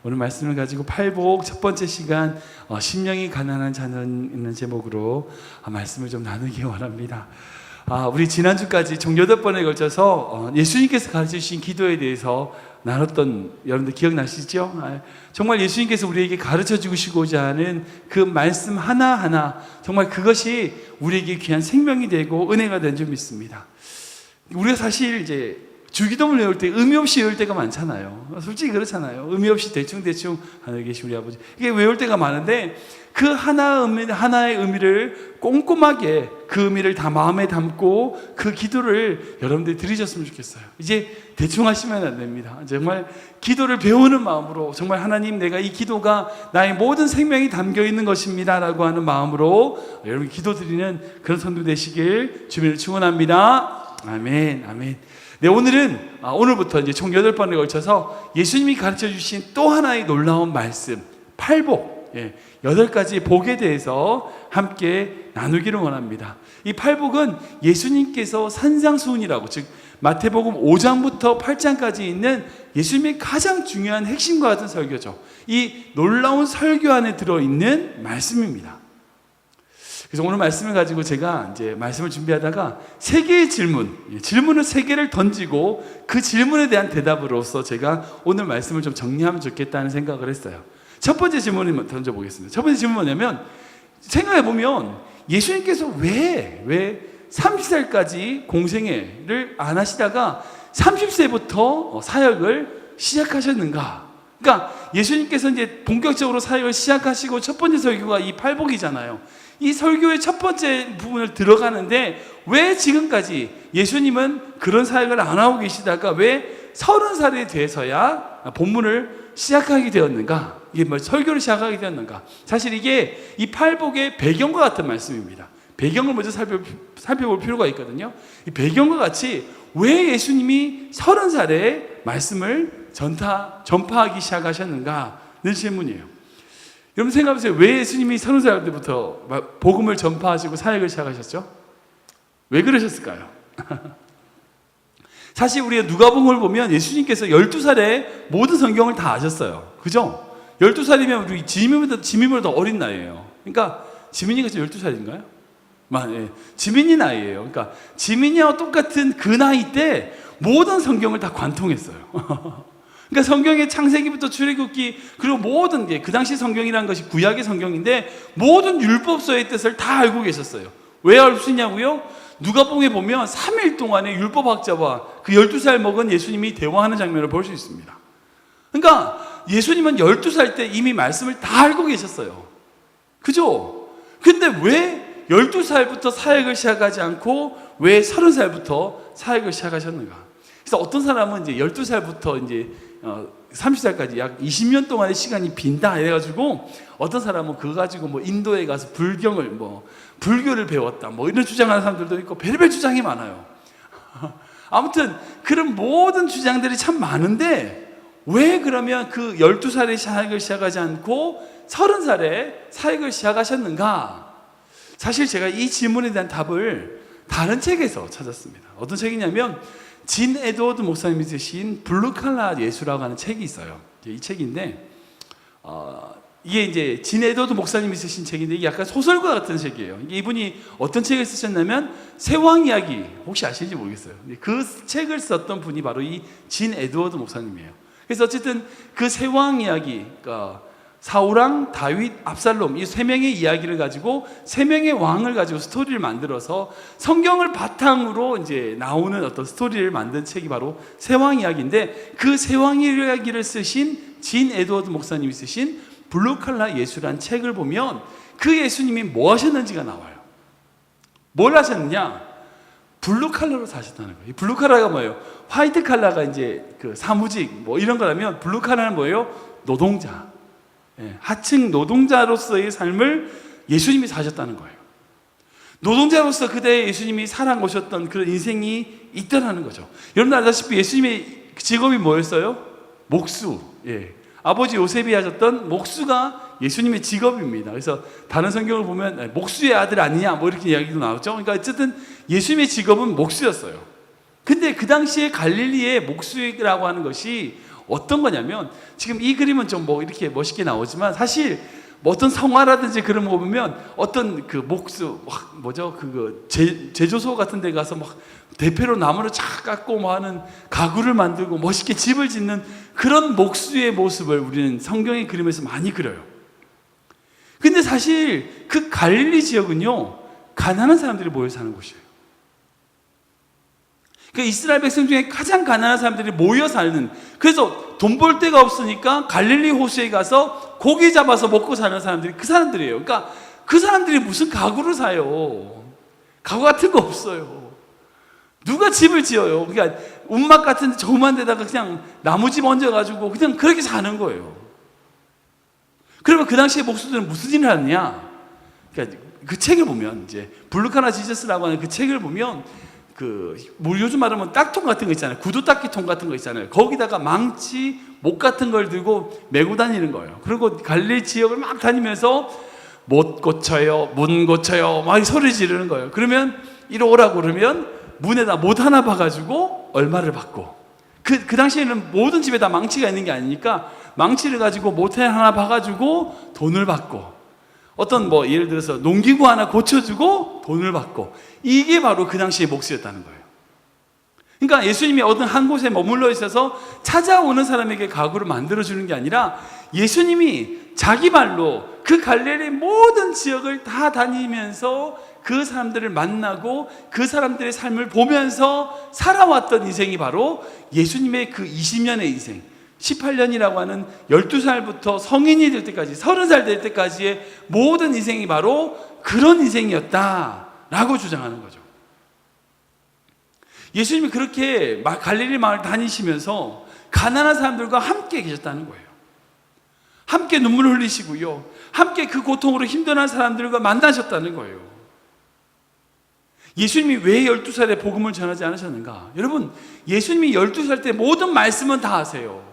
오늘 말씀을 가지고 팔복 첫 번째 시간 심령이 가난한 자는 있는 제목으로 말씀을 좀 나누기 원합니다. 우리 지난주까지 총 8번에 걸쳐서 예수님께서 가르쳐주신 기도에 대해서 나눴던, 여러분들 기억나시죠? 정말 예수님께서 우리에게 가르쳐 주시고자 하는 그 말씀 하나하나 정말 그것이 우리에게 귀한 생명이 되고 은혜가 된 줄 믿습니다. 우리가 사실 이제 주기도문을 외울 때 의미 없이 외울 때가 많잖아요. 솔직히 그렇잖아요. 의미 없이 대충 하늘에 계신 우리 아버지, 이게 외울 때가 많은데 그 하나의 의미를 꼼꼼하게 그 의미를 다 마음에 담고 그 기도를 여러분들이 드리셨으면 좋겠어요. 이제 대충 하시면 안 됩니다. 정말 기도를 배우는 마음으로, 정말 하나님, 내가 이 기도가 나의 모든 생명이 담겨 있는 것입니다 라고 하는 마음으로 여러분 기도 드리는 그런 성도 되시길 주님을 축원합니다. 아멘, 아멘. 네, 오늘부터 이제 총 8번에 걸쳐서 예수님이 가르쳐 주신 또 하나의 놀라운 말씀, 팔복, 8가지 복에 대해서 함께 나누기를 원합니다. 이 팔복은 예수님께서 산상수훈이라고, 즉 마태복음 5장부터 8장까지 있는 예수님의 가장 중요한 핵심과 같은 설교죠. 이 놀라운 설교 안에 들어있는 말씀입니다. 그래서 오늘 말씀을 가지고 제가 이제 말씀을 준비하다가 3개의 질문을 3개를 던지고 그 질문에 대한 대답으로서 제가 오늘 말씀을 좀 정리하면 좋겠다는 생각을 했어요. 첫 번째 질문을 던져보겠습니다. 첫 번째 질문은 뭐냐면, 생각해보면 예수님께서 왜 30살까지 공생애를 안 하시다가 30세부터 사역을 시작하셨는가? 그러니까 예수님께서 이제 본격적으로 사역을 시작하시고 첫 번째 설교가 이 팔복이잖아요. 이 설교의 첫 번째 부분을 들어가는데 왜 지금까지 예수님은 그런 사역을 안 하고 계시다가 왜 30살에 돼서야 본문을 시작하게 되었는가? 이게 뭐 설교를 시작하게 되었는가? 사실 이게 이 팔복의 배경과 같은 말씀입니다. 배경을 먼저 살펴볼 필요가 있거든요. 이 배경과 같이 왜 예수님이 30살에 말씀을 전파하기 시작하셨는가는 질문이에요. 여러분 생각해보세요. 왜 예수님이 30살 때부터 복음을 전파하시고 사역을 시작하셨죠? 왜 그러셨을까요? 사실 우리가 누가복음을 보면 예수님께서 12살에 모든 성경을 다 아셨어요. 그죠? 12살이면 우리 지민보다 어린 나이예요. 그러니까 지민이가 12살인가요? 지민이 나이예요. 그러니까 지민이와 똑같은 그 나이 때 모든 성경을 다 관통했어요. 그러니까 성경의 창세기부터 출애굽기, 그리고 모든 게, 그 당시 성경이라는 것이 구약의 성경인데 모든 율법서의 뜻을 다 알고 계셨어요. 왜 알 수 있냐고요? 누가복음에 보면 3일 동안에 율법학자와 그 12살 먹은 예수님이 대화하는 장면을 볼 수 있습니다. 그러니까 예수님은 12살 때 이미 말씀을 다 알고 계셨어요. 그죠? 근데 왜 12살부터 사역을 시작하지 않고 왜 30살부터 사역을 시작하셨는가? 그래서 어떤 사람은 이제 12살부터 이제 30살까지 약 20년 동안의 시간이 빈다 해가지고, 어떤 사람은 그거 가지고 뭐 인도에 가서 불교를 배웠다 이런 주장하는 사람들도 있고, 별별 주장이 많아요. 아무튼 그런 모든 주장들이 참 많은데 왜 그러면 그 12살에 사역을 시작하지 않고 30살에 사역을 시작하셨는가? 사실 제가 이 질문에 대한 답을 다른 책에서 찾았습니다. 어떤 책이냐면 진 에드워드 목사님이 쓰신 블루칼라 예수라고 하는 책이 있어요. 이 책인데 이게 이제 진 에드워드 목사님이 쓰신 책인데 이게 약간 소설과 같은 책이에요. 이분이 어떤 책을 쓰셨냐면 세왕 이야기, 혹시 아시는지 모르겠어요. 그 책을 썼던 분이 바로 이 진 에드워드 목사님이에요. 그래서 어쨌든 그 세왕 이야기, 그러니까 사울왕, 다윗, 압살롬, 이 3명의 이야기를 가지고 3명의 왕을 가지고 스토리를 만들어서 성경을 바탕으로 이제 나오는 어떤 스토리를 만든 책이 바로 세왕 이야기인데, 그 세왕 이야기를 쓰신 진 에드워드 목사님이 쓰신 블루칼라 예수라는 책을 보면 그 예수님이 뭐 하셨는지가 나와요. 뭘 하셨느냐? 블루칼라로 사셨다는 거예요. 이 블루칼라가 뭐예요? 화이트 칼라가 이제 그 사무직 이런 거라면, 블루칼라는 뭐예요? 노동자. 하층 노동자로서의 삶을 예수님이 사셨다는 거예요. 노동자로서 그때 예수님이 살아오셨던 그런 인생이 있다는 거죠. 여러분 알다시피 예수님의 직업이 뭐였어요? 목수. 아버지 요셉이 하셨던 목수가 예수님의 직업입니다. 그래서 다른 성경을 보면 목수의 아들 아니냐 이렇게 이야기도 나오죠. 그러니까 어쨌든 예수님의 직업은 목수였어요. 근데 그 당시에 갈릴리의 목수라고 하는 것이 어떤 거냐면, 지금 이 그림은 좀 뭐 이렇게 멋있게 나오지만 사실 뭐 어떤 성화라든지 그런 거 보면 어떤 그 목수 뭐죠, 그거 제조소 같은 데 가서 막 대패로 나무를 착 깎고 뭐 하는 가구를 만들고 멋있게 집을 짓는 그런 목수의 모습을 우리는 성경의 그림에서 많이 그려요. 근데 사실 그 갈릴리 지역은요, 가난한 사람들이 모여 사는 곳이에요. 그 이스라엘 백성 중에 가장 가난한 사람들이 모여 사는, 그래서 돈 벌 데가 없으니까 갈릴리 호수에 가서 고기 잡아서 먹고 사는 사람들이 그 사람들이에요. 그러니까 그 사람들이 무슨 가구를 사요? 가구 같은 거 없어요. 누가 집을 지어요? 그러니까 움막 같은 조그만 데다가 그냥 나무집 얹어가지고 그냥 그렇게 사는 거예요. 그러면 그 당시에 목수들은 무슨 일을 하느냐? 그러니까 그 책을 보면, 이제 블루카나 지저스라고 하는 그 책을 보면, 뭐 요즘 말하면 딱통 같은 거 있잖아요. 구두 닦기통 같은 거 있잖아요. 거기다가 망치, 목 같은 걸 들고 메고 다니는 거예요. 그리고 갈릴리 지역을 막 다니면서 못 고쳐요, 문 고쳐요, 막 소리 지르는 거예요. 그러면 이리 오라고 그러면 문에다 못 하나 봐가지고 얼마를 받고, 그 당시에는 모든 집에 다 망치가 있는 게 아니니까 망치를 가지고 못 하나 봐가지고 돈을 받고, 어떤 뭐 예를 들어서 농기구 하나 고쳐주고 돈을 받고, 이게 바로 그 당시의 몫이었다는 거예요. 그러니까 예수님이 어떤 한 곳에 머물러 있어서 찾아오는 사람에게 가구를 만들어주는 게 아니라, 예수님이 자기 발로 그 갈릴리 모든 지역을 다 다니면서 그 사람들을 만나고 그 사람들의 삶을 보면서 살아왔던 인생이 바로 예수님의 그 20년의 인생, 18년이라고 하는 12살부터 성인이 될 때까지, 30살 될 때까지의 모든 인생이 바로 그런 인생이었다라고 주장하는 거죠. 예수님이 그렇게 갈릴리 마을 다니시면서 가난한 사람들과 함께 계셨다는 거예요. 함께 눈물을 흘리시고요, 함께 그 고통으로 힘든 사람들과 만나셨다는 거예요. 예수님이 왜 12살에 복음을 전하지 않으셨는가? 여러분, 예수님이 12살 때 모든 말씀은 다 아세요.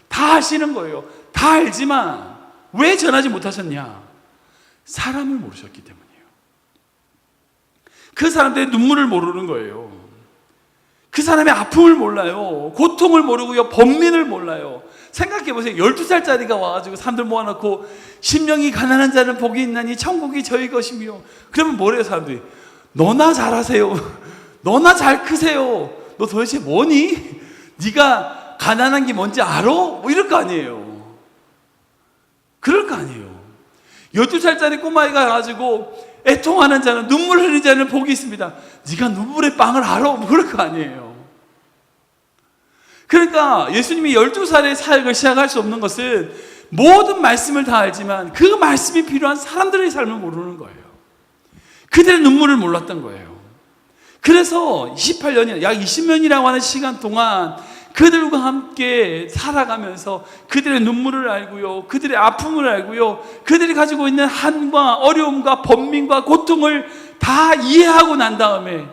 다 하시는 거예요. 다 알지만 왜 전하지 못하셨냐? 사람을 모르셨기 때문이에요. 그 사람들의 눈물을 모르는 거예요. 그 사람의 아픔을 몰라요. 고통을 모르고요, 번민을 몰라요. 생각해보세요. 12살짜리가 와가지고 사람들 모아놓고 심령이 가난한 자는 복이 있나니 천국이 저희 것이며, 그러면 뭐래요 사람들이? 너나 잘하세요. 너나 잘 크세요. 너 도대체 뭐니? 네가 가난한 게 뭔지 알아? 뭐 이럴 거 아니에요. 그럴 거 아니에요. 12살짜리 꼬마애가 가지고 애통하는 자는, 눈물 흘리는 자는 복이 있습니다. 네가 눈물의 빵을 알아? 뭐 그럴 거 아니에요. 그러니까 예수님이 12살에 사역을 시작할 수 없는 것은, 모든 말씀을 다 알지만 그 말씀이 필요한 사람들의 삶을 모르는 거예요. 그들의 눈물을 몰랐던 거예요. 그래서 28년이나 약 20년이라고 하는 시간 동안 그들과 함께 살아가면서 그들의 눈물을 알고요, 그들의 아픔을 알고요, 그들이 가지고 있는 한과 어려움과 번민과 고통을 다 이해하고 난 다음에,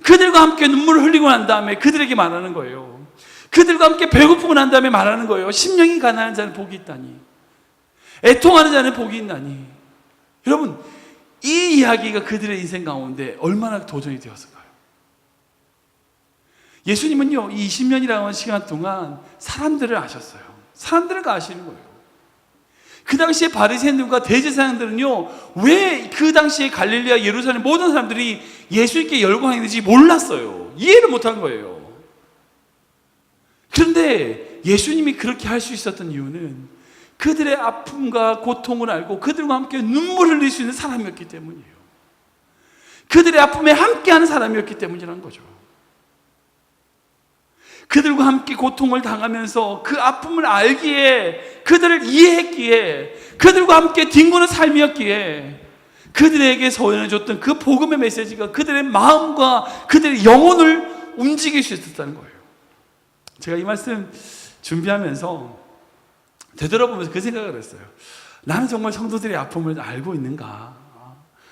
그들과 함께 눈물을 흘리고 난 다음에 그들에게 말하는 거예요. 그들과 함께 배고프고 난 다음에 말하는 거예요. 심령이 가난한 자는 복이 있다니, 애통하는 자는 복이 있나니. 여러분, 이 이야기가 그들의 인생 가운데 얼마나 도전이 되었을까요? 예수님은요, 이 20년이라는 하는 시간 동안 사람들을 아셨어요. 사람들을 아시는 거예요. 그 당시에 바리새인들과 대제사장들은요, 왜 그 당시에 갈릴리와 예루살렘 모든 사람들이 예수님께 열광했는지 몰랐어요. 이해를 못한 거예요. 그런데 예수님이 그렇게 할 수 있었던 이유는 그들의 아픔과 고통을 알고 그들과 함께 눈물을 흘릴 수 있는 사람이었기 때문이에요. 그들의 아픔에 함께하는 사람이었기 때문이라는 거죠. 그들과 함께 고통을 당하면서 그 아픔을 알기에, 그들을 이해했기에, 그들과 함께 뒹구는 삶이었기에 그들에게 소원해줬던 그 복음의 메시지가 그들의 마음과 그들의 영혼을 움직일 수 있었다는 거예요. 제가 이 말씀 준비하면서 되돌아보면서 그 생각을 했어요. 나는 정말 성도들의 아픔을 알고 있는가?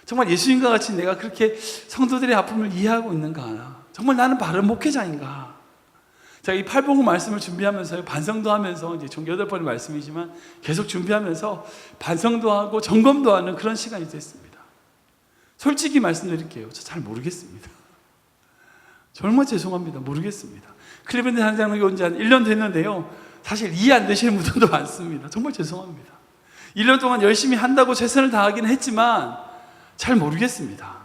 정말 예수님과 같이 내가 그렇게 성도들의 아픔을 이해하고 있는가? 정말 나는 바른 목회자인가? 제가 이 팔복음 말씀을 준비하면서 반성도 하면서, 이제 총 8번의 말씀이지만 계속 준비하면서 반성도 하고 점검도 하는 그런 시간이 됐습니다. 솔직히 말씀드릴게요. 저 잘 모르겠습니다. 정말 죄송합니다. 모르겠습니다. 클리브랜드 한장로교 온 지 한 1년 됐는데요, 사실 이해 안 되시는 분들도 많습니다. 정말 죄송합니다. 1년 동안 열심히 한다고 최선을 다하긴 했지만 잘 모르겠습니다.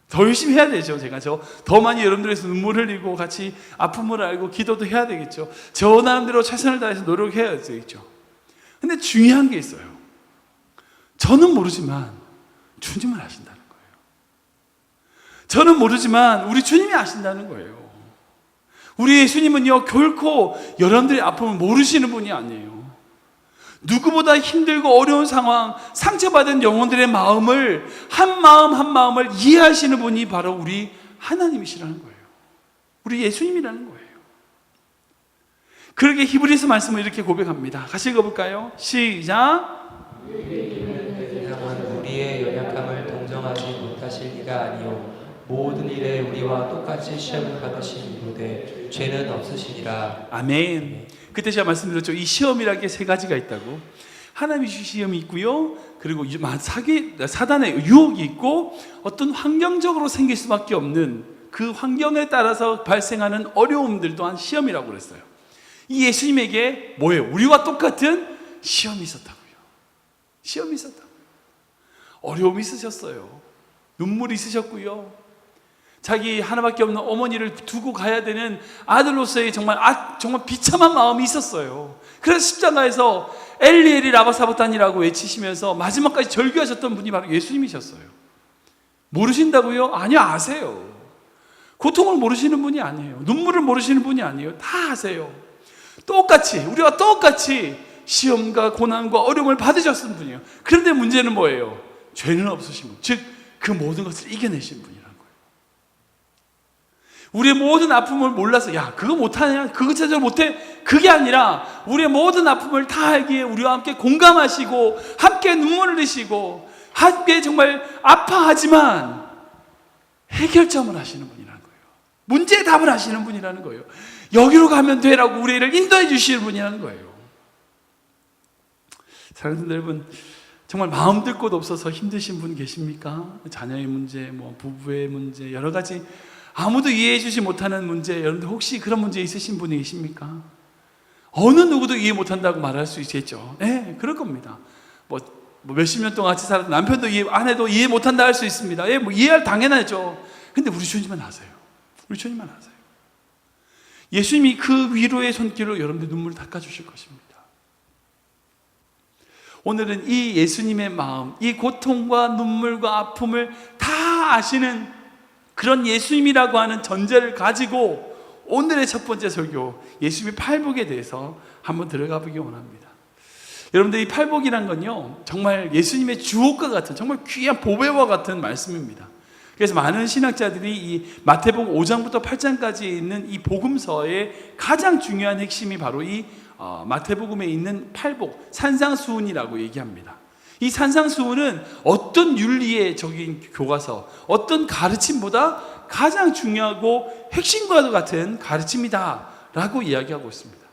더 열심히 해야 되죠. 제가 더 많이 여러분들에서 눈물 흘리고 같이 아픔을 알고 기도도 해야 되겠죠. 저 나름대로 최선을 다해서 노력해야 되겠죠. 근데 중요한 게 있어요. 저는 모르지만 주님은 아신다는 거예요. 저는 모르지만 우리 주님이 아신다는 거예요. 우리 예수님은요, 결코 여러분들의 아픔을 모르시는 분이 아니에요. 누구보다 힘들고 어려운 상황, 상처받은 영혼들의 마음을 한 마음 한 마음을 이해하시는 분이 바로 우리 하나님이시라는 거예요. 우리 예수님이라는 거예요. 그렇게 히브리서 말씀을 이렇게 고백합니다. 같이 읽어볼까요? 시작. 우리의 연약함을 동정하지 못하실 이가 아니요 모든 일에 우리와 똑같이 시험을 받으신 이로되 죄는 없으시니라. 아멘. 그때 제가 말씀드렸죠. 이 시험이라는 게 세 가지가 있다고. 하나님이 주신 시험이 있고요. 그리고 사단의 유혹이 있고 어떤 환경적으로 생길 수밖에 없는 그 환경에 따라서 발생하는 어려움들 또한 시험이라고 그랬어요. 이 예수님에게 뭐예요? 우리와 똑같은 시험이 있었다고요. 시험이 있었다고요. 어려움이 있으셨어요. 눈물이 있으셨고요. 자기 하나밖에 없는 어머니를 두고 가야 되는 아들로서의 정말 비참한 마음이 있었어요. 그래서 십자가에서 엘리 라마 사바탄이라고 외치시면서 마지막까지 절규하셨던 분이 바로 예수님이셨어요. 모르신다고요? 아니요, 아세요. 고통을 모르시는 분이 아니에요. 눈물을 모르시는 분이 아니에요. 다 아세요. 우리와 똑같이 시험과 고난과 어려움을 받으셨던 분이에요. 그런데 문제는 뭐예요? 죄는 없으신 분, 즉 그 모든 것을 이겨내신 분이라는 거예요. 우리의 모든 아픔을 몰라서 야 그거 못하냐, 그거 제대로 못해, 그게 아니라 우리의 모든 아픔을 다 알기에 우리와 함께 공감하시고 함께 눈물을 흘리시고 함께 정말 아파하지만 해결점을 하시는 분이라는 거예요. 문제의 답을 하시는 분이라는 거예요. 여기로 가면 되라고 우리를 인도해 주시는 분이라는 거예요. 사랑하는 여러분, 정말 마음 들 곳 없어서 힘드신 분 계십니까? 자녀의 문제, 부부의 문제, 여러 가지 아무도 이해해 주지 못하는 문제, 여러분들 혹시 그런 문제 있으신 분이 계십니까? 어느 누구도 이해 못한다고 말할 수 있겠죠. 네, 그럴 겁니다. 몇십 년 동안 같이 살았던 남편도 아내도 이해 못한다 할 수 있습니다. 이해할 당연하죠. 근데 우리 주님만 아세요. 우리 주님만 아세요. 예수님이 그 위로의 손길로 여러분들 눈물을 닦아주실 것입니다. 오늘은 이 예수님의 마음, 이 고통과 눈물과 아픔을 다 아시는 그런 예수님이라고 하는 전제를 가지고 오늘의 첫 번째 설교, 예수님의 팔복에 대해서 한번 들어가 보기 원합니다. 여러분들, 이 팔복이란 건요, 정말 예수님의 주옥과 같은, 정말 귀한 보배와 같은 말씀입니다. 그래서 많은 신학자들이 이 마태복음 5장부터 8장까지 있는 이 복음서의 가장 중요한 핵심이 바로 이 마태복음에 있는 팔복, 산상수훈이라고 얘기합니다. 이 산상수훈은 어떤 윤리의 적인 교과서, 어떤 가르침보다 가장 중요하고 핵심과도 같은 가르침이다라고 이야기하고 있습니다.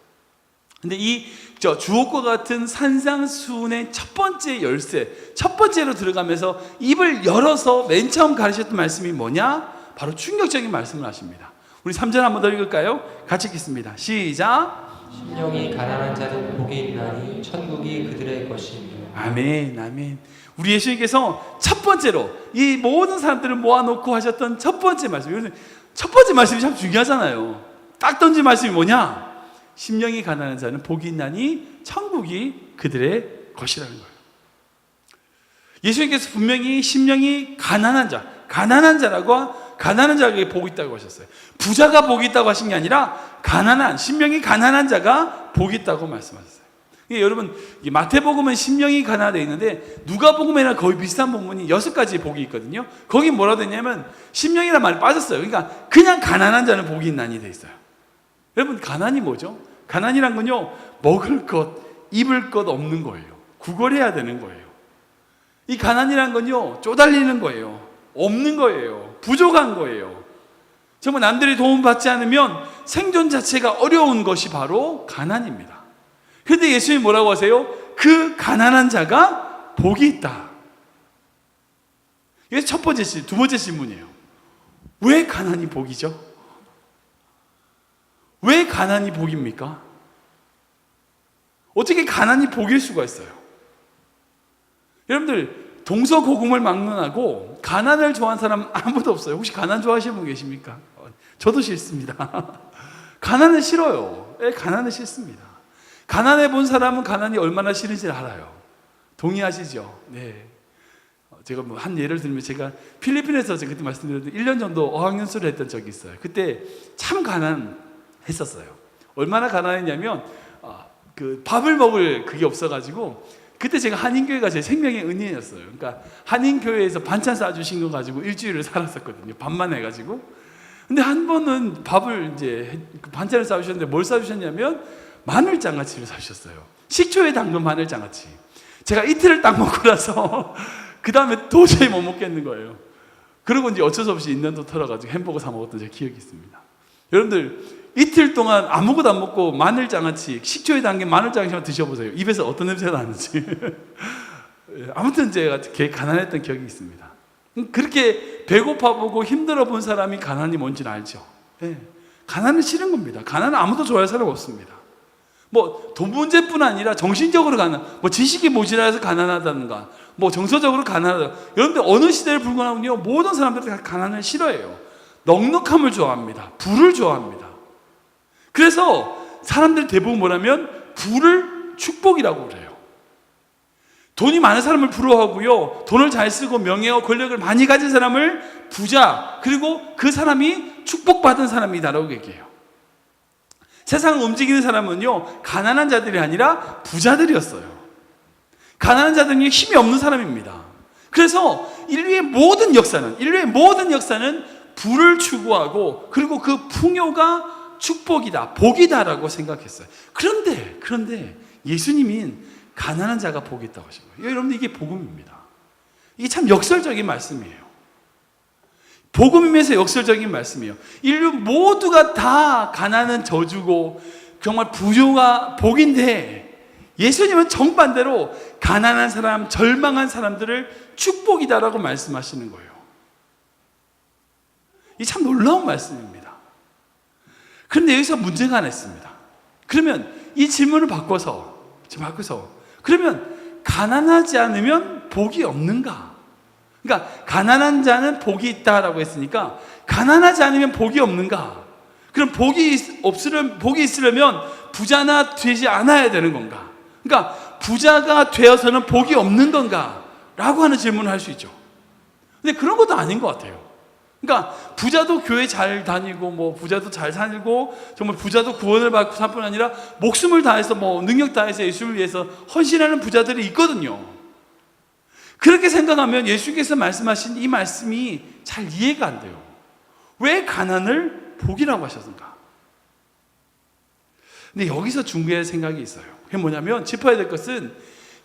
근데 이 주옥과 같은 산상수훈의 첫 번째 열쇠, 첫 번째로 들어가면서 입을 열어서 맨 처음 가르쳤던 말씀이 뭐냐? 바로 충격적인 말씀을 하십니다. 우리 3절 한번 더 읽을까요? 같이 읽겠습니다. 시작. 심령이 가난한 자는 복이 있나니 천국이 그들의 것이며. 아멘, 아멘. 우리 예수님께서 첫 번째로 이 모든 사람들을 모아놓고 하셨던 첫 번째 말씀, 첫 번째 말씀이 참 중요하잖아요. 딱 던진 말씀이 뭐냐? 심령이 가난한 자는 복이 있나니 천국이 그들의 것이라는 거예요. 예수님께서 분명히 심령이 가난한 자에게 복이 있다고 하셨어요. 부자가 복이 있다고 하신 게 아니라 심령이 가난한 자가 복이 있다고 말씀하셨어요. 여러분, 마태복음은 심령이 가난하게 있는데 누가복음에는 거의 비슷한 본문이 6가지 복이 있거든요. 거기 뭐라고 되냐면 심령이라는 말이 빠졌어요. 그러니까 그냥 가난한 자는 복이 있나니 돼 있어요. 여러분, 가난이 뭐죠? 가난이란 건요, 먹을 것, 입을 것 없는 거예요. 구걸해야 되는 거예요. 이 가난이란 건요, 쪼달리는 거예요. 없는 거예요. 부족한 거예요. 정말 남들이 도움받지 않으면 생존 자체가 어려운 것이 바로 가난입니다. 그런데 예수님이 뭐라고 하세요? 그 가난한 자가 복이 있다. 이게 첫 번째 두 번째 질문이에요. 왜 가난이 복이죠? 왜 가난이 복입니까? 어떻게 가난이 복일 수가 있어요? 여러분들 동서고금을 막론하고 가난을 좋아하는 사람 아무도 없어요. 혹시 가난 좋아하시는 분 계십니까? 저도 싫습니다. 가난은 싫어요. 가난은 싫습니다. 가난해 본 사람은 가난이 얼마나 싫은지 알아요. 동의하시죠? 네. 제가 뭐 한 예를 들면 제가 필리핀에서 제가 그때 말씀드렸는데 1년 정도 어학연수를 했던 적이 있어요. 그때 참 가난했었어요. 얼마나 가난했냐면 그 밥을 먹을 그게 없어가지고 그때 제가 한인교회가 제 생명의 은인이었어요. 그러니까 한인교회에서 반찬 싸주신 거 가지고 일주일을 살았었거든요. 밥만 해가지고. 근데 한 번은 밥을 이제 반찬을 싸주셨는데 뭘 싸주셨냐면 마늘장아찌를 사주셨어요. 식초에 담근 마늘장아찌. 제가 이틀을 딱 먹고 나서 그 다음에 도저히 못 먹겠는 거예요. 그리고 이제 어쩔 수 없이 인연도 털어가지고 햄버거 사 먹었던 제 기억이 있습니다. 여러분들 이틀 동안 아무것도 안 먹고 마늘장아찌, 식초에 담긴 마늘장아찌만 드셔보세요. 입에서 어떤 냄새가 나는지. 아무튼 제가 되게 가난했던 기억이 있습니다. 그렇게 배고파 보고 힘들어 본 사람이 가난이 뭔지는 알죠. 네. 가난은 싫은 겁니다. 가난은 아무도 좋아할 사람 없습니다. 뭐 돈 문제뿐 아니라 정신적으로 가난, 뭐 지식이 모자라서 가난하다든가, 뭐 정서적으로 가난하다. 여러분들 어느 시대를 불구하고요 모든 사람들이 다 가난을 싫어해요. 넉넉함을 좋아합니다. 부를 좋아합니다. 그래서 사람들 대부분 뭐라면 부를 축복이라고 그래요. 돈이 많은 사람을 부러워하고요, 돈을 잘 쓰고 명예와 권력을 많이 가진 사람을 부자, 그리고 그 사람이 축복받은 사람이다라고 얘기해요. 세상을 움직이는 사람은요 가난한 자들이 아니라 부자들이었어요. 가난한 자들은 힘이 없는 사람입니다. 그래서 인류의 모든 역사는 부를 추구하고, 그리고 그 풍요가 축복이다, 복이다라고 생각했어요. 그런데 예수님이 가난한 자가 복이 있다고 하신 거예요. 여러분들 이게 복음입니다. 이게 참 역설적인 말씀이에요. 복음이면서 역설적인 말씀이에요. 인류 모두가 다 가난은 저주고 정말 부요가 복인데, 예수님은 정반대로 가난한 사람, 절망한 사람들을 축복이다라고 말씀하시는 거예요. 이 참 놀라운 말씀입니다. 그런데 여기서 문제가 하나 있습니다. 그러면 이 질문을 바꿔서 그러면 가난하지 않으면 복이 없는가? 그러니까 가난한 자는 복이 있다라고 했으니까 가난하지 않으면 복이 없는가? 그럼 복이 있으려면 부자나 되지 않아야 되는 건가? 그러니까 부자가 되어서는 복이 없는 건가? 라고 하는 질문을 할 수 있죠. 근데 그런 것도 아닌 것 같아요. 그러니까 부자도 교회 잘 다니고, 뭐 부자도 잘 살고, 정말 부자도 구원을 받고 살 뿐 아니라 목숨을 다해서 뭐 능력 다해서 예수를 위해서 헌신하는 부자들이 있거든요. 그렇게 생각하면 예수께서 말씀하신 이 말씀이 잘 이해가 안 돼요. 왜 가난을 복이라고 하셨는가? 근데 여기서 중요한 생각이 있어요. 그게 뭐냐면, 짚어야 될 것은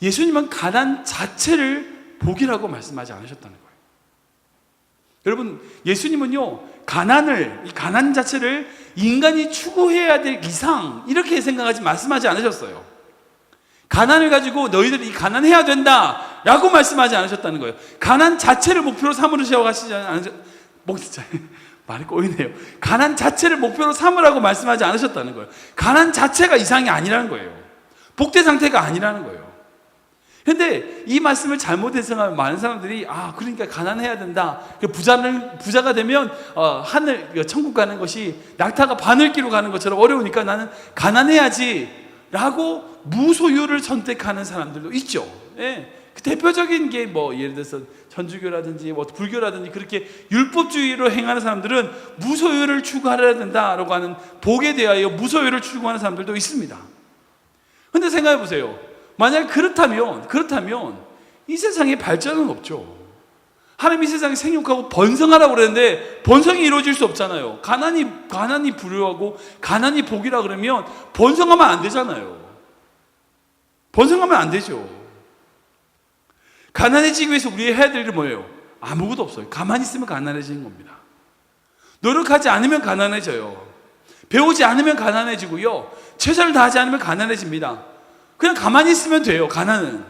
예수님은 가난 자체를 복이라고 말씀하지 않으셨다는 거예요. 여러분, 예수님은요 이 가난 자체를 인간이 추구해야 될 이상 이렇게 생각하지 말씀하지 않으셨어요. 가난을 가지고 너희들이 가난해야 된다 라고 말씀하지 않으셨다는 거예요. 가난 자체를 목표로 삼으시라고 하시지 않으셨, 말이 꼬이네요. 가난 자체를 목표로 삼으라고 말씀하지 않으셨다는 거예요. 가난 자체가 이상이 아니라는 거예요. 복대 상태가 아니라는 거예요. 근데 이 말씀을 잘못 해석하면 많은 사람들이 그러니까 가난해야 된다, 부자가 되면 천국 가는 것이 낙타가 바늘기로 가는 것처럼 어려우니까 나는 가난해야지 라고 무소유를 선택하는 사람들도 있죠. 예. 그 대표적인 게 뭐 예를 들어서 천주교라든지 뭐 불교라든지 그렇게 율법주의로 행하는 사람들은 무소유를 추구하려야 된다라고 하는 복에 대하여 무소유를 추구하는 사람들도 있습니다. 근데 생각해 보세요. 만약 그렇다면 이 세상에 발전은 없죠. 하나님 이 세상에 생육하고 번성하라고 그랬는데 번성이 이루어질 수 없잖아요. 가난이 불효하고 가난이 복이라 그러면 번성하면 안 되잖아요. 번성하면 안 되죠. 가난해지기 위해서 우리가 해야 될 일은 뭐예요? 아무것도 없어요. 가만히 있으면 가난해지는 겁니다. 노력하지 않으면 가난해져요. 배우지 않으면 가난해지고요, 최선을 다하지 않으면 가난해집니다. 그냥 가만히 있으면 돼요, 가난은.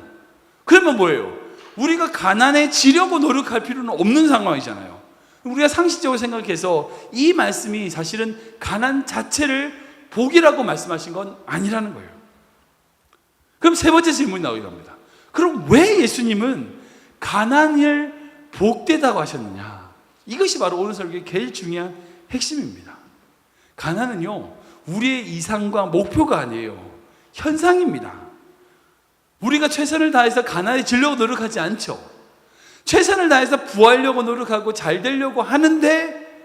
그러면 뭐예요? 우리가 가난해지려고 노력할 필요는 없는 상황이잖아요. 우리가 상식적으로 생각해서 이 말씀이 사실은 가난 자체를 복이라고 말씀하신 건 아니라는 거예요. 그럼 세 번째 질문이 나오게 됩니다. 그럼 왜 예수님은 가난을 복되다고 하셨느냐? 이것이 바로 오늘 설교의 제일 중요한 핵심입니다. 가난은요, 우리의 이상과 목표가 아니에요. 현상입니다. 우리가 최선을 다해서 가난해지려고 노력하지 않죠. 최선을 다해서 부하려고 노력하고 잘 되려고 하는데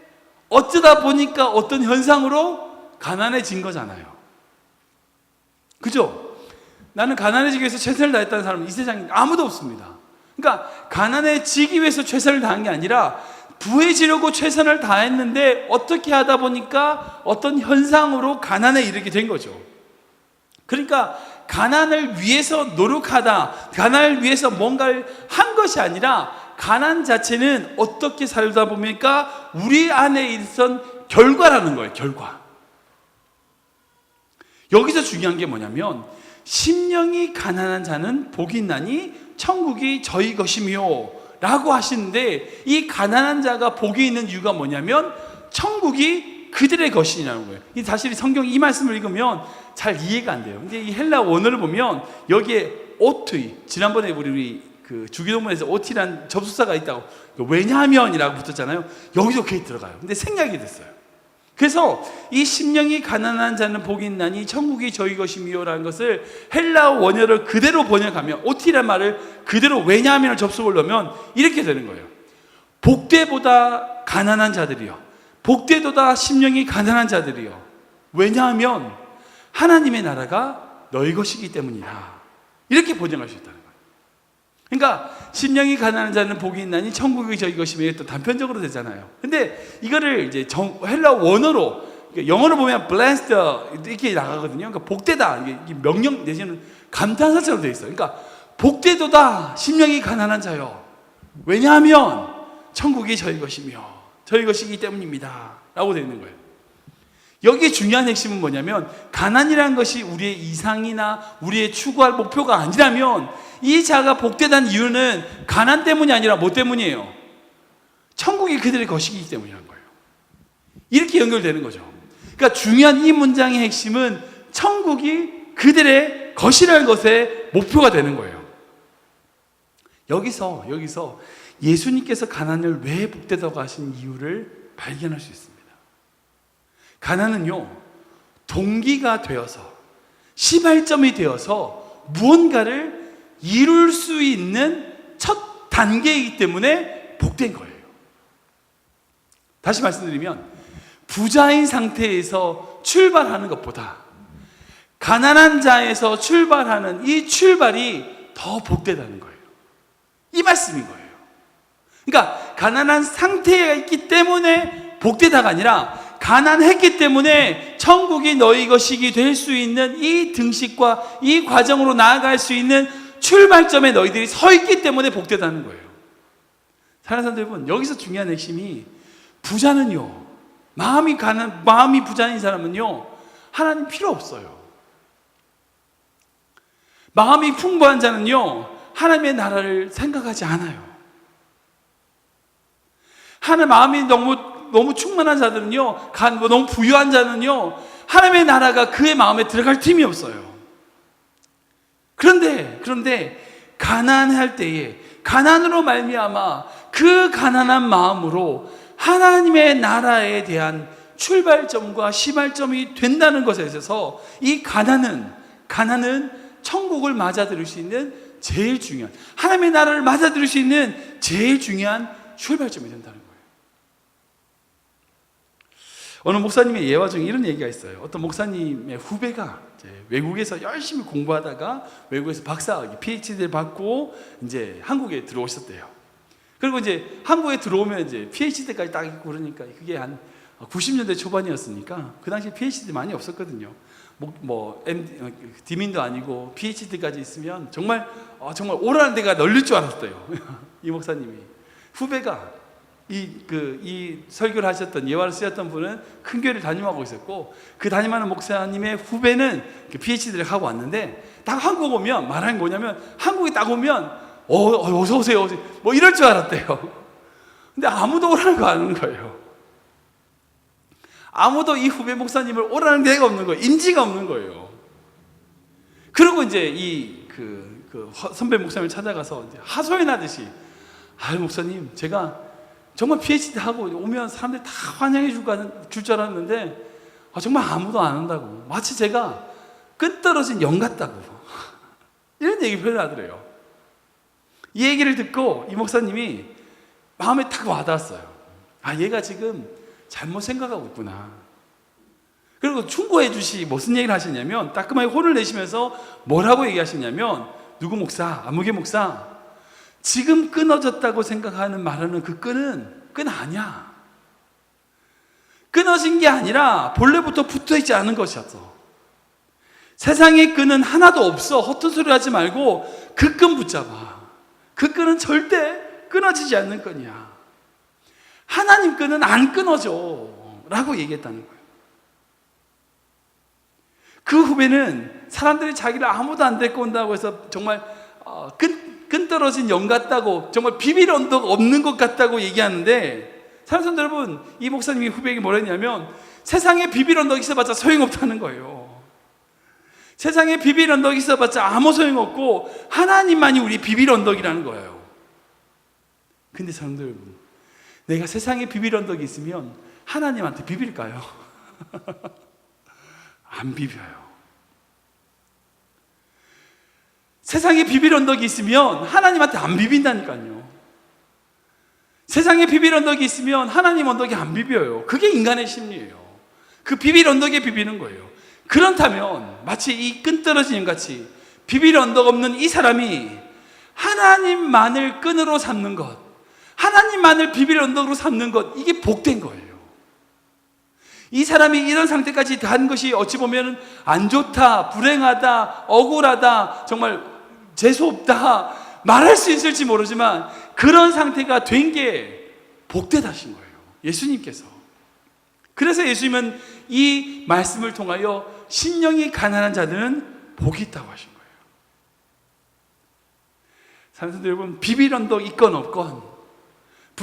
어쩌다 보니까 어떤 현상으로 가난해진 거잖아요. 그죠? 나는 가난해지기 위해서 최선을 다했다는 사람은 이 세상에 아무도 없습니다. 그러니까 가난해지기 위해서 최선을 다한 게 아니라 부해지려고 최선을 다했는데 어떻게 하다 보니까 어떤 현상으로 가난에 이르게 된 거죠. 그러니까 가난을 위해서 노력하다, 가난을 위해서 뭔가를 한 것이 아니라 가난 자체는 어떻게 살다 보니까 우리 안에 있던 결과라는 거예요. 결과. 여기서 중요한 게 뭐냐면 심령이 가난한 자는 복이 있나니 천국이 저희 것이며 라고 하시는데, 이 가난한 자가 복이 있는 이유가 뭐냐면 천국이 그들의 것이라는 거예요. 이 사실 성경 이 말씀을 읽으면 잘 이해가 안 돼요. 근데 이 헬라 원어를 보면 여기에 오트이, 지난번에 우리 그 주기도문에서 오티란 접속사가 있다고, 왜냐하면이라고 붙었잖아요. 여기도 그게 들어가요. 근데 생략이 됐어요. 그래서 이 심령이 가난한 자는 복이 있나니 천국이 저희 것이며라는 것을 헬라 원어를 그대로 번역하면, 오티란 말을 그대로 왜냐하면을 접속을 넣으면 이렇게 되는 거예요. 복되보다 가난한 자들이요, 복되도다 심령이 가난한 자들이요. 왜냐하면 하나님의 나라가 너희 것이기 때문이다. 이렇게 번역할 수 있다는 거예요. 그러니까 심령이 가난한 자는 복이 있나니 천국이 저희 것이며, 또 단편적으로 되잖아요. 근데 이거를 이제 헬라 원어로, 영어로 보면 blessed 이렇게 나가거든요. 그러니까 복되다, 이게 명령 내지는 감탄사처럼 되어 있어요. 그러니까 복되도다 심령이 가난한 자요, 왜냐하면 천국이 저희 것이며 저희 것이기 때문입니다 라고 되어 있는 거예요. 여기에 중요한 핵심은 뭐냐면, 가난이라는 것이 우리의 이상이나 우리의 추구할 목표가 아니라면 이 자가 복되다는 이유는 가난 때문이 아니라 뭐 때문이에요? 천국이 그들의 것이기 때문이라는 거예요. 이렇게 연결되는 거죠. 그러니까 중요한 이 문장의 핵심은 천국이 그들의 것이라는 것의 목표가 되는 거예요. 여기서 예수님께서 가난을 왜 복되다고 하신 이유를 발견할 수 있습니다. 가난은요, 동기가 되어서, 시발점이 되어서 무언가를 이룰 수 있는 첫 단계이기 때문에 복된 거예요. 다시 말씀드리면, 부자인 상태에서 출발하는 것보다 가난한 자에서 출발하는 이 출발이 더 복되다는 거예요. 이 말씀인 거예요. 그러니까 가난한 상태에 있기 때문에 복되다가 아니라 가난했기 때문에 천국이 너희 것이기 될 수 있는 이 등식과 이 과정으로 나아갈 수 있는 출발점에 너희들이 서 있기 때문에 복되다는 거예요. 사랑하는 사람들 여러분, 여기서 중요한 핵심이, 부자는요, 마음이 부자인 사람은요, 하나님 필요 없어요. 마음이 풍부한 자는요, 하나님의 나라를 생각하지 않아요. 마음이 너무 충만한 자들은요, 너무 부유한 자는요, 하나님의 나라가 그의 마음에 들어갈 틈이 없어요. 그런데 가난할 때에 가난으로 말미암아 그 가난한 마음으로 하나님의 나라에 대한 출발점과 시발점이 된다는 것에 있어서 이 가난은 천국을 맞아들일 수 있는 제일 중요한, 하나님의 나라를 맞아들일 수 있는 제일 중요한 출발점이 된다는 거예요. 어느 목사님의 예화 중에 이런 얘기가 있어요. 어떤 목사님의 후배가 이제 외국에서 열심히 공부하다가 외국에서 박사학위, PhD를 받고 이제 한국에 들어오셨대요. 그리고 이제 한국에 들어오면 이제 PhD까지 딱 있고 그러니까 그게 한 90년대 초반이었으니까 그 당시에 PhD 많이 없었거든요. 디민도 아니고 PhD까지 있으면 정말 오라는 데가 널릴 줄 알았대요. 이 목사님이. 후배가 이 설교를 하셨던, 예화를 쓰셨던 분은 큰 교회를 담임하고 있었고, 그 담임하는 목사님의 후배는 PhD를 하고 왔는데, 딱 한국 오면 말하는 게 뭐냐면, 한국에 딱 오면 어서 오세요 뭐 이럴 줄 알았대요. 근데 아무도 오라는 거 아는 거예요. 아무도 이 후배 목사님을 오라는 데가 없는 거예요. 인지가 없는 거예요. 그리고 이제 선배 목사님을 찾아가서 이제 하소연하듯이, 목사님, 제가 정말 PhD 하고 오면 사람들이 다 환영해 줄 줄 알았는데 정말 아무도 안 한다고. 마치 제가 끈 떨어진 영 같다고. 이런 얘기 표현하더래요. 이 얘기를 듣고 이 목사님이 마음에 탁 와닿았어요. 얘가 지금 잘못 생각하고 있구나. 그리고 충고해 주시 무슨 얘기를 하시냐면, 따끔하게 혼을 내시면서 뭐라고 얘기하시냐면, 누구 목사, 아무개 목사, 지금 끊어졌다고 생각하는 말하는 그 끈은 아니야. 끊어진 게 아니라 본래부터 붙어있지 않은 것이었어. 세상의 끈은 하나도 없어. 헛된 소리 하지 말고 그 끈 붙잡아. 그 끈은 절대 끊어지지 않는 끈이야. 하나님 끈은 안 끊어져 라고 얘기했다는 거예요. 그 후배는 사람들이 자기를 아무도 안 데리고 온다고 해서 정말 끈 떨어진 영 같다고, 정말 비빌 언덕 없는 것 같다고 얘기하는데, 사랑하는 여러분, 이 목사님이 후배에게 뭐라 했냐면, 세상에 비빌 언덕이 있어봤자 소용없다는 거예요. 세상에 비빌 언덕이 있어봤자 아무 소용없고 하나님만이 우리 비빌 언덕이라는 거예요. 근데 사랑하는 여러분, 내가 세상에 비빌 언덕이 있으면 하나님한테 비빌까요? 안 비벼요. 세상에 비빌 언덕이 있으면 하나님한테 안 비빈다니까요. 세상에 비빌 언덕이 있으면 하나님 언덕이 안 비벼요. 그게 인간의 심리예요. 그 비빌 언덕에 비비는 거예요. 그렇다면 마치 이 끈 떨어지는 같이 비빌 언덕 없는 이 사람이 하나님만을 끈으로 삼는 것, 하나님만을 비빌 언덕으로 삼는 것, 이게 복된 거예요. 이 사람이 이런 상태까지 간 것이 어찌 보면 안 좋다, 불행하다, 억울하다, 정말 재수없다 말할 수 있을지 모르지만 그런 상태가 된 게 복되다신 거예요. 예수님께서. 그래서 예수님은 이 말씀을 통하여 심령이 가난한 자들은 복이 있다고 하신 거예요. 사랑하는 여러분, 비빌 언덕 있건 없건,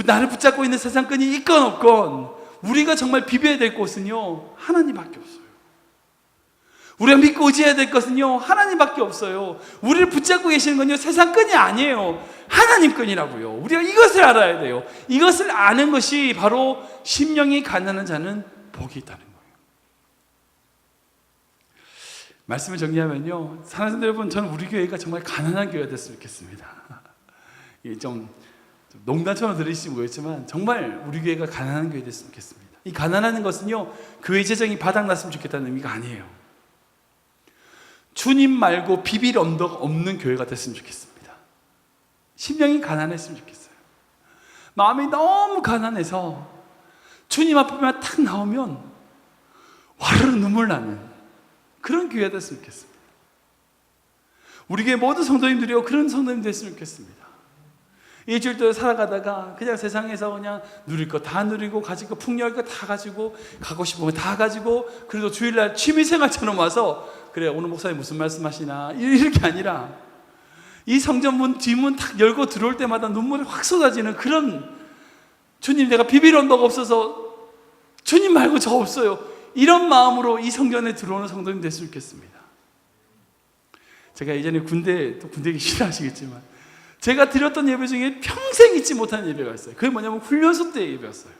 나를 붙잡고 있는 세상 끈이 있건 없건, 우리가 정말 비벼야 될 곳은요, 하나님밖에 없어요. 우리가 믿고 의지해야 될 것은요, 하나님밖에 없어요. 우리를 붙잡고 계시는 건요, 세상 끈이 아니에요. 하나님 끈이라고요. 우리가 이것을 알아야 돼요. 이것을 아는 것이 바로 심령이 가난한 자는 복이 있다는 거예요. 말씀을 정리하면요, 사랑하는 여러분, 저는 우리 교회가 정말 가난한 교회가 됐으면 좋겠습니다. 좀 농담처럼 들으시지 모르겠지만 정말 우리 교회가 가난한 교회 됐으면 좋겠습니다. 이 가난하는 것은요, 교회 재정이 바닥났으면 좋겠다는 의미가 아니에요. 주님 말고 비빌 언덕 없는 교회가 됐으면 좋겠습니다. 심령이 가난했으면 좋겠어요. 마음이 너무 가난해서 주님 앞에만 탁 나오면 와르르 눈물 나는 그런 교회가 됐으면 좋겠습니다. 우리 교회 모든 성도님들이요, 그런 성도님 됐으면 좋겠습니다. 일주일 동안 살아가다가 그냥 세상에서 그냥 누릴 거 다 누리고, 가질 거 풍요할 거 다 가지고, 가고 싶은 거 다 가지고, 그래도 주일날 취미생활처럼 와서, 그래 오늘 목사님 무슨 말씀하시나, 이렇게 아니라 이 성전문 뒷문 탁 열고 들어올 때마다 눈물이 확 쏟아지는 그런, 주님 내가 비빌 언덕 없어서 주님 말고 저 없어요, 이런 마음으로 이 성전에 들어오는 성도님 됐으면 좋겠습니다. 제가 예전에 군대 계기 싫어하시겠지만 제가 드렸던 예배 중에 평생 잊지 못하는 예배가 있어요. 그게 뭐냐면 훈련소 때 예배였어요.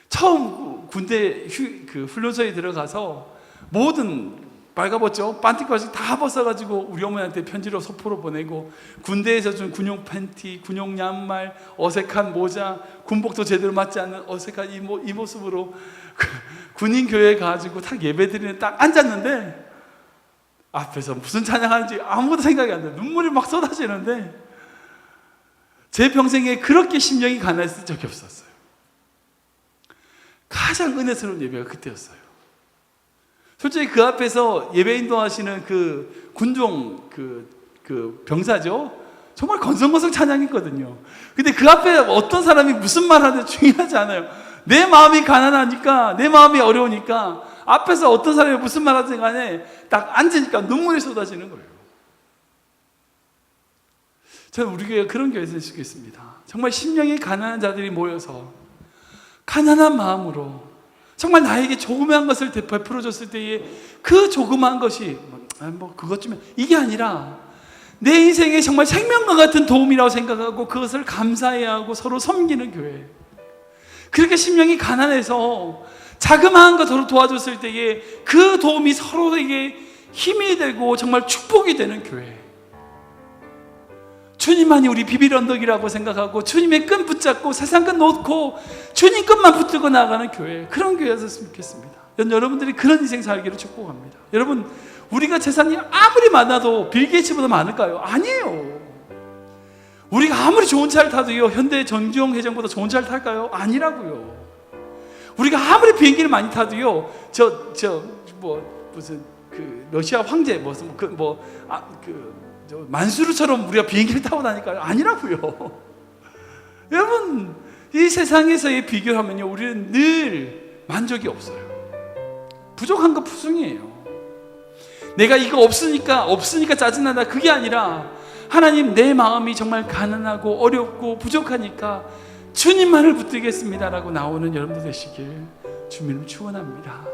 처음 군대 훈련소에 들어가서 모든 빨가벗죠, 반티까지 다 벗어가지고 우리 어머니한테 편지로 소포로 보내고, 군대에서 준 군용 팬티, 군용 양말, 어색한 모자, 군복도 제대로 맞지 않는 어색한 이 모습으로 군인 교회에 가가지고 딱 예배드리는 딱 앉았는데, 앞에서 무슨 찬양하는지 아무것도 생각이 안 나요. 눈물이 막 쏟아지는데, 제 평생에 그렇게 심령이 가난했을 적이 없었어요. 가장 은혜스러운 예배가 그때였어요. 솔직히 그 앞에서 예배 인도하시는 그 군종 그 병사죠, 정말 건성건성 찬양했거든요. 근데 그 앞에 어떤 사람이 무슨 말 하는지 중요하지 않아요. 내 마음이 가난하니까, 내 마음이 어려우니까 앞에서 어떤 사람이 무슨 말 하든 간에 딱 앉으니까 눈물이 쏟아지는 거예요. 저는 우리 교회가 그런 교회에서 시겠습니다. 정말 심령이 가난한 자들이 모여서 가난한 마음으로 정말 나에게 조그마한 것을 베풀어 줬을 때에 그 조그마한 것이 뭐 그것 좀 이게 아니라 내 인생에 정말 생명과 같은 도움이라고 생각하고 그것을 감사해야 하고 서로 섬기는 교회. 그렇게 심령이 가난해서 자그마한 거 서로 도와줬을 때에 그 도움이 서로에게 힘이 되고 정말 축복이 되는 교회. 주님만이 우리 비빌 언덕이라고 생각하고 주님의 끈 붙잡고 세상 끈 놓고 주님 끈만 붙들고 나가는 교회, 그런 교회였으면 좋겠습니다. 여러분들이 그런 인생 살기를 축복합니다. 여러분, 우리가 재산이 아무리 많아도 빌 게이츠보다 많을까요? 아니에요. 우리가 아무리 좋은 차를 타도요, 현대 전주영 회장보다 좋은 차를 탈까요? 아니라고요. 우리가 아무리 비행기를 많이 타도요, 무슨 그 러시아 황제 만수르처럼 우리가 비행기를 타고 다닐까요? 아니라고요. 여러분, 이 세상에서의 비교하면요, 우리는 늘 만족이 없어요. 부족한 거 푸승이에요. 내가 이거 없으니까 짜증난다, 그게 아니라 하나님, 내 마음이 정말 가난하고 어렵고 부족하니까 주님만을 붙들겠습니다라고 나오는 여러분들 되시길 주님을 축원합니다.